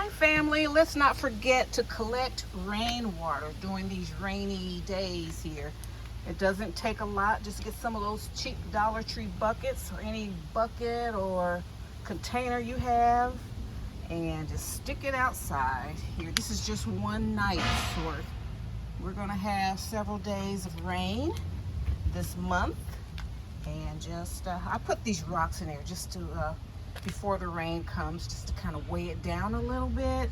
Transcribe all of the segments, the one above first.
Hi family, let's not forget to collect rainwater during these rainy days here. It doesn't take a lot, just get some of those cheap Dollar Tree buckets or any bucket or container you have and just stick it outside here. This is just one night's worth. We're gonna have several days of rain this month, and just I put these rocks in there just to before the rain comes, just to kind of weigh it down a little bit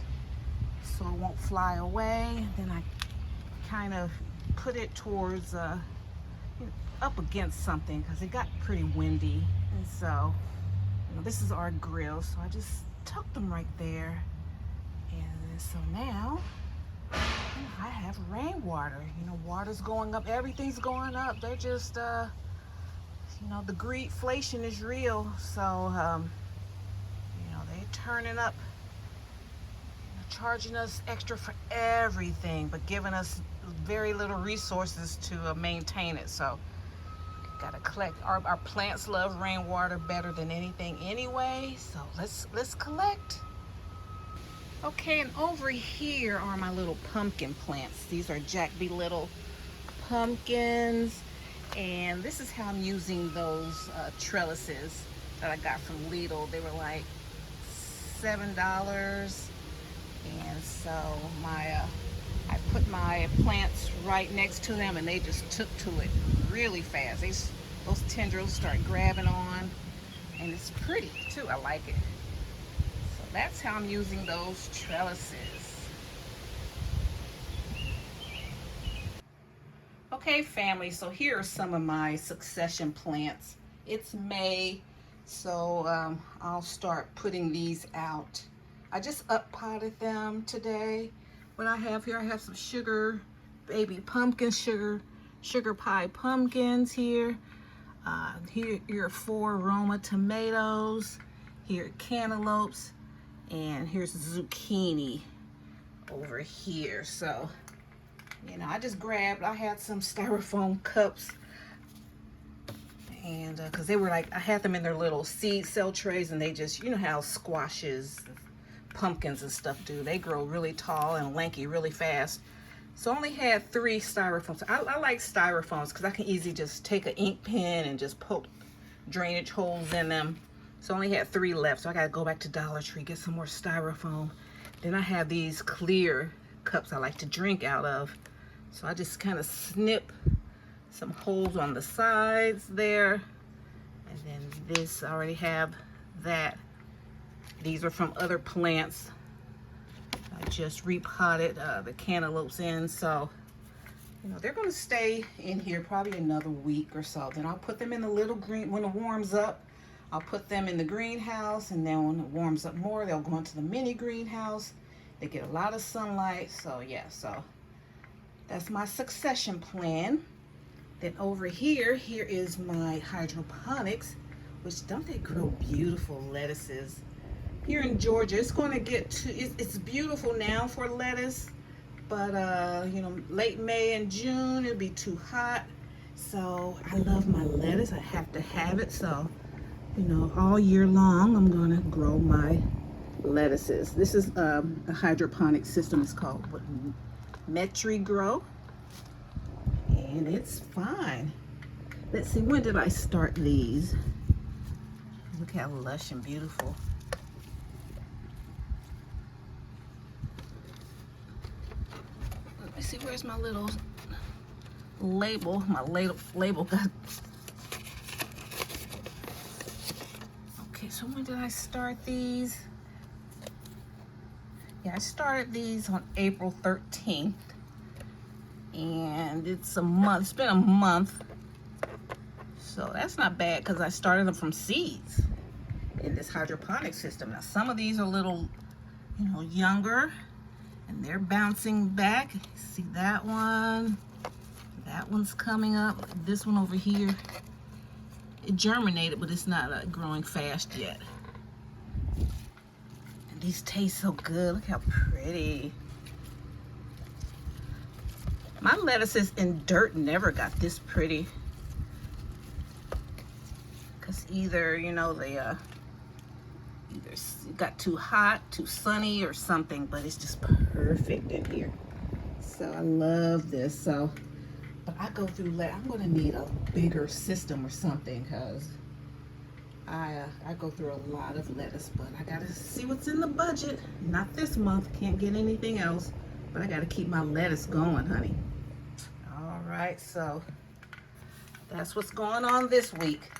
so it won't fly away. Then I kind of put it towards up against something because it got pretty windy, and so this is our grill, so I just tucked them right there. And so now I have rainwater. Water's going up, everything's going up. They're just the greedflation is real, so they're turning up, charging us extra for everything, but giving us very little resources to maintain it. So gotta collect. Our plants love rainwater better than anything anyway, so let's collect. Okay, and over here are my little pumpkin plants. These are Jack B. Little pumpkins, and this is how I'm using those trellises that I got from Lidl. They were like $7, and so I put my plants right next to them, and they just took to it really fast. Those tendrils start grabbing on, and it's pretty too. I like it. So that's how I'm using those trellises. Okay family, so here are some of my succession plants. It's May, so I'll start putting these out. I just up potted them today. What I have here, I have some sugar baby pumpkins, sugar pie pumpkins here. Here are 4 Roma tomatoes. Here are cantaloupes, and here's zucchini over here. So I just grabbed, I had some styrofoam cups, and because they were like, I had them in their little seed cell trays, and they just, how squashes, pumpkins and stuff do. They grow really tall and lanky really fast. So I only had 3 styrofoams. I like styrofoams because I can easily just take an ink pen and just poke drainage holes in them. So I only had 3 left, so I gotta go back to Dollar Tree, get some more styrofoam. Then I have these clear cups I like to drink out of. So I just kind of snip some holes on the sides there. And then this, I already have that. These are from other plants. I just repotted the cantaloupes in. So, they're gonna stay in here probably another week or so. Then I'll put them in the little green, when it warms up, I'll put them in the greenhouse, and then when it warms up more, they'll go into the mini greenhouse. They get a lot of sunlight, so yeah, so that's my succession plan. Then over here is my hydroponics, which don't they grow beautiful lettuces? Here in Georgia, it's going to get to, it's beautiful now for lettuce, but late May and June, it'll be too hot. So I love my lettuce, I have to have it. So, all year long, I'm going to grow my lettuces. This is a hydroponic system. It's called Metri Grow, and it's fine. Let's see, when did I start these? Look how lush and beautiful. Let me see, where's my little label? My label got. Okay, so when did I start these? Yeah, I started these on April 13th, and it's a month. It's been a month, so that's not bad because I started them from seeds in this hydroponic system. Now some of these are a little, younger, and they're bouncing back. See that one? That one's coming up. This one over here, it germinated, but it's not growing fast yet. These taste so good. Look how pretty. My lettuces in dirt never got this pretty. Because either, they either it got too hot, too sunny or something, but it's just perfect in here. So I love this. So, but I go through, I'm gonna need a bigger system or something, because I go through a lot of lettuce, but I gotta see what's in the budget. Not this month, can't get anything else, but I gotta keep my lettuce going, honey. All right, so that's what's going on this week.